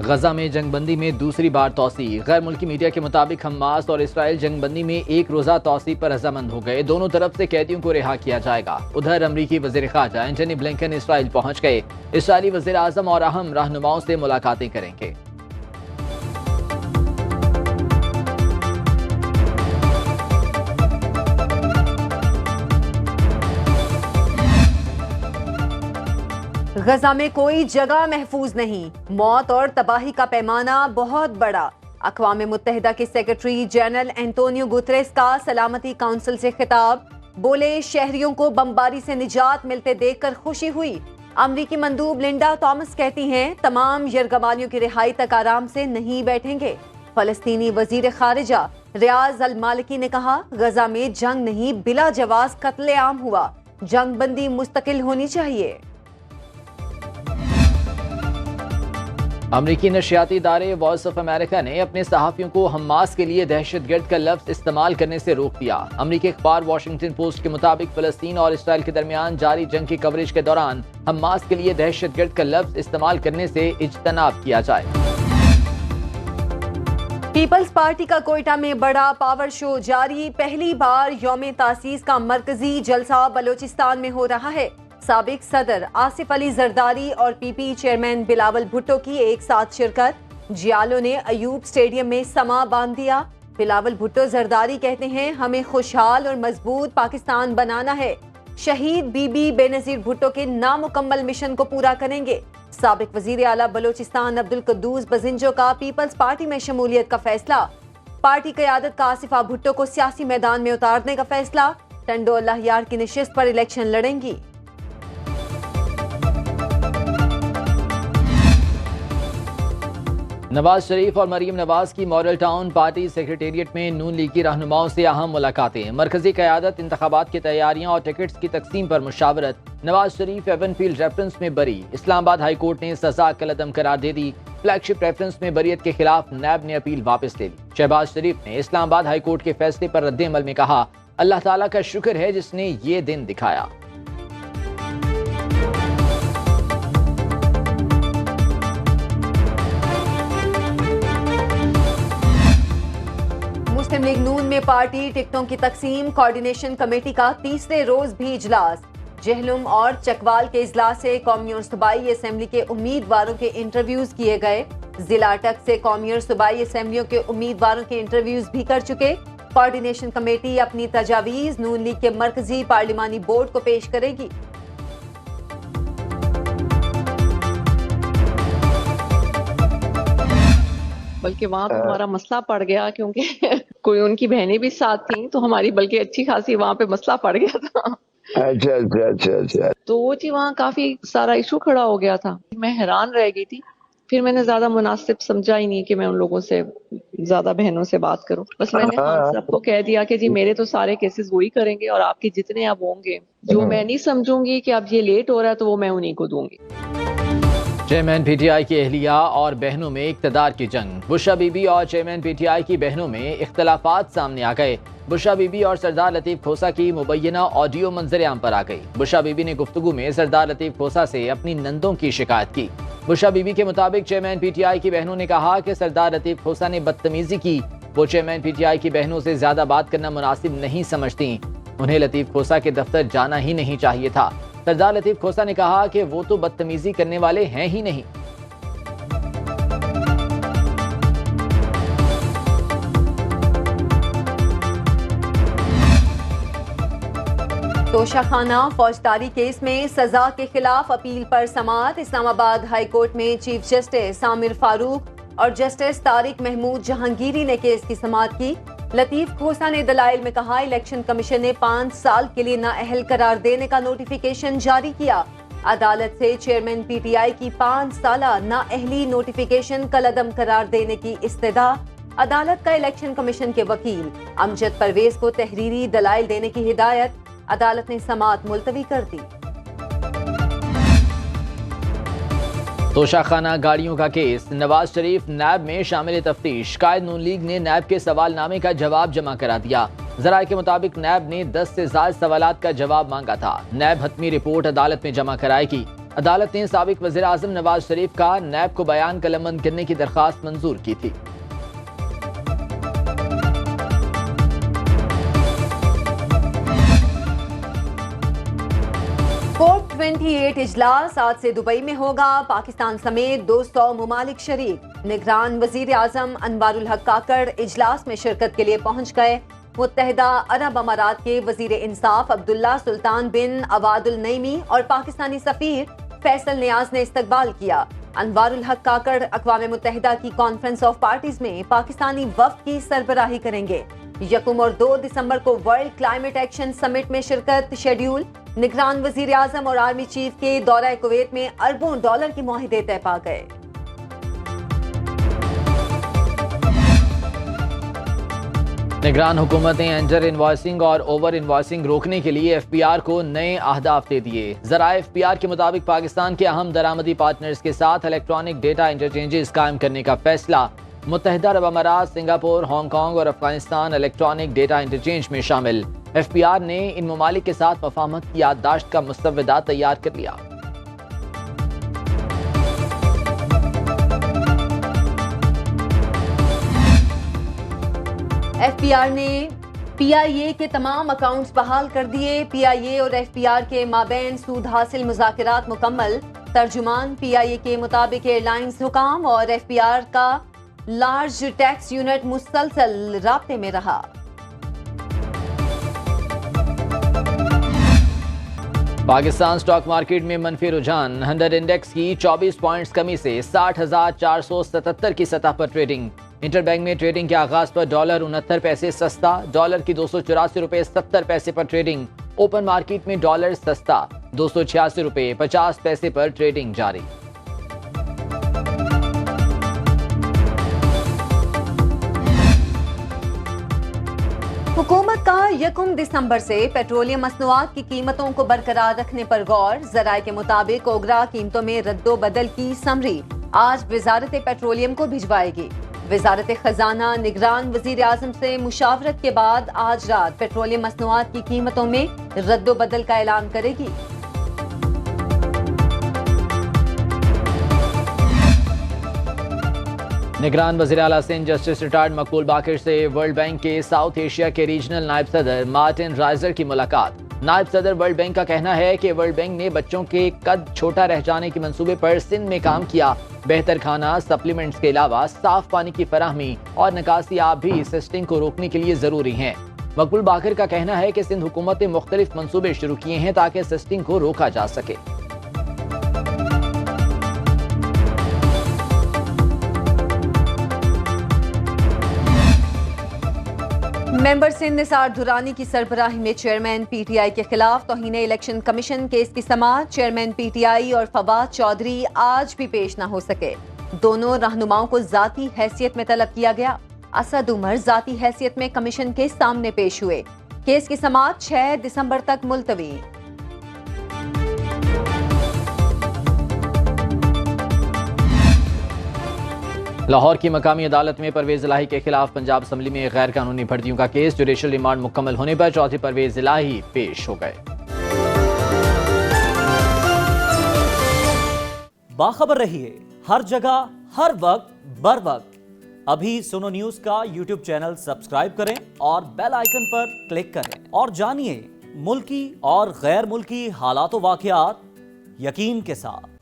غزہ میں جنگ بندی میں دوسری بار توسیع۔ غیر ملکی میڈیا کے مطابق حماس اور اسرائیل جنگ بندی میں ایک روزہ توسیع پر رضامند ہو گئے۔ دونوں طرف سے قیدیوں کو رہا کیا جائے گا۔ ادھر امریکی وزیر خارجہ اینٹونی بلنکن اسرائیل پہنچ گئے۔ اسرائیلی وزیر اعظم اور اہم رہنماؤں سے ملاقاتیں کریں گے۔ غزہ میں کوئی جگہ محفوظ نہیں، موت اور تباہی کا پیمانہ بہت بڑا۔ اقوام متحدہ کے سیکرٹری جنرل اینٹونیو گوتریس کا سلامتی کونسل سے خطاب، بولے شہریوں کو بمباری سے نجات ملتے دیکھ کر خوشی ہوئی۔ امریکی مندوب لنڈا تھامس کہتی ہیں تمام یرغمالیوں کی رہائی تک آرام سے نہیں بیٹھیں گے۔ فلسطینی وزیر خارجہ ریاض المالکی نے کہا غزہ میں جنگ نہیں بلا جواز قتل عام ہوا، جنگ بندی مستقل ہونی چاہیے۔ امریکی نشریاتی ادارے وائس آف امریکہ نے اپنے صحافیوں کو حماس کے لیے دہشت گرد کا لفظ استعمال کرنے سے روک دیا۔ امریکی اخبار واشنگٹن پوسٹ کے مطابق فلسطین اور اسرائیل کے درمیان جاری جنگ کی کوریج کے دوران حماس کے لیے دہشت گرد کا لفظ استعمال کرنے سے اجتناب کیا جائے۔ پیپلز پارٹی کا کوئٹہ میں بڑا پاور شو جاری، پہلی بار یوم تاسیس کا مرکزی جلسہ بلوچستان میں ہو رہا ہے۔ سابق صدر آصف علی زرداری اور پی پی چیئرمین بلاول بھٹو کی ایک ساتھ شرکت، جیالوں نے ایوب سٹیڈیم میں سما باندھ دیا۔ بلاول بھٹو زرداری کہتے ہیں ہمیں خوشحال اور مضبوط پاکستان بنانا ہے، شہید بی بی بے نظیر بھٹو کے نامکمل مشن کو پورا کریں گے۔ سابق وزیر اعلیٰ بلوچستان عبدالقدوس بزنجو کا پیپلز پارٹی میں شمولیت کا فیصلہ، پارٹی قیادت کا آصفہ بھٹو کو سیاسی میدان میں اتارنے کا فیصلہ، ٹنڈو اللہ یار کی نشست پر الیکشن لڑیں گی۔ نواز شریف اور مریم نواز کی ماڈل ٹاؤن پارٹی سیکریٹریٹ میں نون لیگ کی رہنماؤں سے اہم ملاقاتیں۔ مرکزی قیادت انتخابات کی تیاریاں اور ٹکٹس کی تقسیم پر مشاورت۔ Nawaz Sharif even field reference میں بری، اسلام آباد ہائی کورٹ نے سزا کالعدم قرار دے دی۔ فلیگ شپ ریفرنس میں بریت کے خلاف نیب نے اپیل واپس لے لی۔ شہباز شریف نے اسلام آباد ہائی کورٹ کے فیصلے پر رد عمل میں کہا اللہ تعالیٰ کا شکر ہے جس نے یہ دن دکھایا۔ مسلم لیگ نون میں پارٹی ٹکٹوں کی تقسیم، کوارڈینیشن کمیٹی کا تیسرے روز بھی اجلاس۔ جہلم اور چکوال کے اجلاس سے قومی اور صوبائی اسمبلی کے امیدواروں کے انٹرویوز کیے گئے۔ ضلع اٹک سے قومی اور صوبائی اسمبلیوں کے امیدواروں کے انٹرویوز بھی کر چکے۔ کوارڈینیشن کمیٹی اپنی تجاویز نون لیگ کے مرکزی پارلیمانی بورڈ کو پیش کرے گی۔ بلکہ وہاں تو ہمارا مسئلہ پڑ گیا کیونکہ کوئی ان کی بہنیں بھی ساتھ تھیں تو ہماری بلکہ اچھی خاصی وہاں پہ مسئلہ پڑ گیا تھا۔ اچھا تو وہ جی وہاں کافی سارا ایشو کھڑا ہو گیا تھا، میں حیران رہ گئی تھی۔ پھر میں نے زیادہ مناسب سمجھا ہی نہیں کہ میں ان لوگوں سے زیادہ بہنوں سے بات کروں، بس میں نے خان صاحب کو کہہ دیا کہ جی میرے تو سارے کیسز وہی کریں گے اور آپ کے جتنے اب ہوں گے جو میں نہیں سمجھوں گی کہ اب یہ لیٹ ہو رہا ہے تو وہ میں انہیں کو دوں گی۔ چیئرمین پی ٹی آئی کی اہلیہ اور بہنوں میں اقتدار کی جنگ۔ بشرا بی بی اور چیئرمین پی ٹی آئی کی بہنوں میں اختلافات سامنے آ گئے۔ بشرا بی بی اور سردار لطیف کھوسہ کی مبینہ آڈیو منظر عام پر آ گئی۔ بشرا بی بی نے گفتگو میں سردار لطیف کھوسہ سے اپنی نندوں کی شکایت کی۔ بشرا بی بی کے مطابق چیئرمین پی ٹی آئی کی بہنوں نے کہا کہ سردار لطیف کھوسہ نے بدتمیزی کی، وہ چیئرمین پی ٹی آئی کی بہنوں سے زیادہ بات کرنا مناسب نہیں سمجھتی، انہیں لطیف کھوسہ کے دفتر جانا ہی نہیں چاہیے تھا۔ سردار لطیف کھوسہ نے کہا کہ وہ تو بدتمیزی کرنے والے ہیں ہی نہیں۔ توشہ خانہ فوجداری کیس میں سزا کے خلاف اپیل پر سماعت۔ اسلام آباد ہائی کورٹ میں چیف جسٹس عامر فاروق اور جسٹس طارق محمود جہانگیری نے کیس کی سماعت کی۔ لطیف کھوسہ نے دلائل میں کہا الیکشن کمیشن نے 5 سال کے لیے نااہل قرار دینے کا نوٹیفیکیشن جاری کیا۔ عدالت سے چیئرمین پی ٹی آئی کی 5 سالہ نااہلی نوٹیفیکیشن کالعدم قرار دینے کی استدعا۔ عدالت کا الیکشن کمیشن کے وکیل امجد پرویز کو تحریری دلائل دینے کی ہدایت، عدالت نے سماعت ملتوی کر دی۔ توشہ خانہ گاڑیوں کا کیس، نواز شریف نیب میں شامل تفتیش۔ قائد نون لیگ نے نیب کے سوال نامے کا جواب جمع کرا دیا۔ ذرائع کے مطابق نیب نے 10 سے زائد سوالات کا جواب مانگا تھا۔ نیب حتمی رپورٹ عدالت میں جمع کرائے گی۔ عدالت نے سابق وزیر اعظم نواز شریف کا نیب کو بیان قلمبند کرنے کی درخواست منظور کی تھی۔ کوپ 28 اجلاس آج سے دبئی میں ہوگا، پاکستان سمیت 200 ممالک شریک۔ نگران وزیر اعظم انوار الحق کاکڑ اجلاس میں شرکت کے لیے پہنچ گئے۔ متحدہ عرب امارات کے وزیر انصاف عبداللہ سلطان بن عواد النعیمی اور پاکستانی سفیر فیصل نیاز نے استقبال کیا۔ انوار الحق کاکڑ اقوام متحدہ کی کانفرنس آف پارٹیز میں پاکستانی وفد کی سربراہی کریں گے۔ 1 اور 2 دسمبر کو ورلڈ کلائمیٹ ایکشن سمٹ میں شرکت شیڈیول۔ نگران وزیر اعظم اور آرمی چیف کے دورہ کویت میں اربوں ڈالر کے معاہدے طے پا گئے۔ نگران حکومت نے انڈر انوائسنگ اور اوور انوائسنگ روکنے کے لیے ایف پی آر کو نئے اہداف دے دیے۔ ذرائع ایف پی آر کے مطابق پاکستان کے اہم درآمدی پارٹنرز کے ساتھ الیکٹرانک ڈیٹا انٹرچینجز قائم کرنے کا فیصلہ۔ متحدہ عرب امارات، سنگاپور، ہانگ کانگ اور افغانستان الیکٹرانک ڈیٹا انٹرچینج میں شامل۔ ایف پی آر نے ان ممالک کے ساتھ مفاہمت کی یادداشت کا مسودہ تیار کر لیا۔ ایف پی آر نے پی آئی اے کے تمام اکاؤنٹس بحال کر دیے۔ پی آئی اے اور ایف پی آر کے مابین سود حاصل مذاکرات مکمل۔ ترجمان پی آئی اے کے مطابق ایئر لائنز حکام اور ایف پی آر کا لارج ٹیکس یونٹ مسلسل رابطے میں رہا۔ پاکستان سٹاک مارکیٹ میں منفی رجحان، 100 انڈیکس کی 24 پوائنٹس کمی سے 60,477 کی سطح پر ٹریڈنگ۔ انٹر بینک میں ٹریڈنگ کے آغاز پر ڈالر 69 پیسے سستا، ڈالر کی 284 روپے 70 پیسے پر ٹریڈنگ۔ اوپن مارکیٹ میں ڈالر سستا، 286 روپے 50 پیسے پر ٹریڈنگ جاری۔ حکومت کا 1 دسمبر سے پیٹرولیم مصنوعات کی قیمتوں کو برقرار رکھنے پر غور۔ ذرائع کے مطابق اوگرا قیمتوں میں رد و بدل کی سمری آج وزارت پیٹرولیم کو بھجوائے گی۔ وزارت خزانہ نگران وزیر اعظم سے مشاورت کے بعد آج رات پیٹرولیم مصنوعات کی قیمتوں میں رد و بدل کا اعلان کرے گی۔ نگران وزیر اعلیٰ سندھ جسٹس ریٹائرڈ مقبول باقر سے ورلڈ بینک کے ساؤتھ ایشیا کے ریجنل نائب صدر مارٹن رائزر کی ملاقات۔ نائب صدر ورلڈ بینک کا کہنا ہے کہ ورلڈ بینک نے بچوں کے قد چھوٹا رہ جانے کے منصوبے پر سندھ میں کام کیا۔ بہتر کھانا، سپلیمنٹس کے علاوہ صاف پانی کی فراہمی اور نکاسی آب بھی سسٹنگ کو روکنے کے لیے ضروری ہیں۔ مقبول باقر کا کہنا ہے کہ سندھ حکومت نے مختلف منصوبے شروع کیے ہیں تاکہ سسٹنگ کو روکا جا سکے۔ ممبر سندھ نثار دورانی کی سربراہی میں چیئرمین پی ٹی آئی کے خلاف توہین الیکشن کمیشن کیس کی سماعت۔ چیئرمین پی ٹی آئی اور فواد چودھری آج بھی پیش نہ ہو سکے۔ دونوں رہنماؤں کو ذاتی حیثیت میں طلب کیا گیا۔ اسد عمر ذاتی حیثیت میں کمیشن کے سامنے پیش ہوئے۔ کیس کی سماعت 6 دسمبر تک ملتوی۔ لاہور کی مقامی عدالت میں پرویز الہی کے خلاف پنجاب اسمبلی میں غیر قانونی بھرتیوں کا کیس۔ جوڈیشل ریمانڈ مکمل ہونے پر چوتھے پرویز الہی پیش ہو گئے۔ باخبر رہیے ہر جگہ ہر وقت بر وقت۔ ابھی سنو نیوز کا یوٹیوب چینل سبسکرائب کریں اور بیل آئیکن پر کلک کریں اور جانیے ملکی اور غیر ملکی حالات و واقعات یقین کے ساتھ۔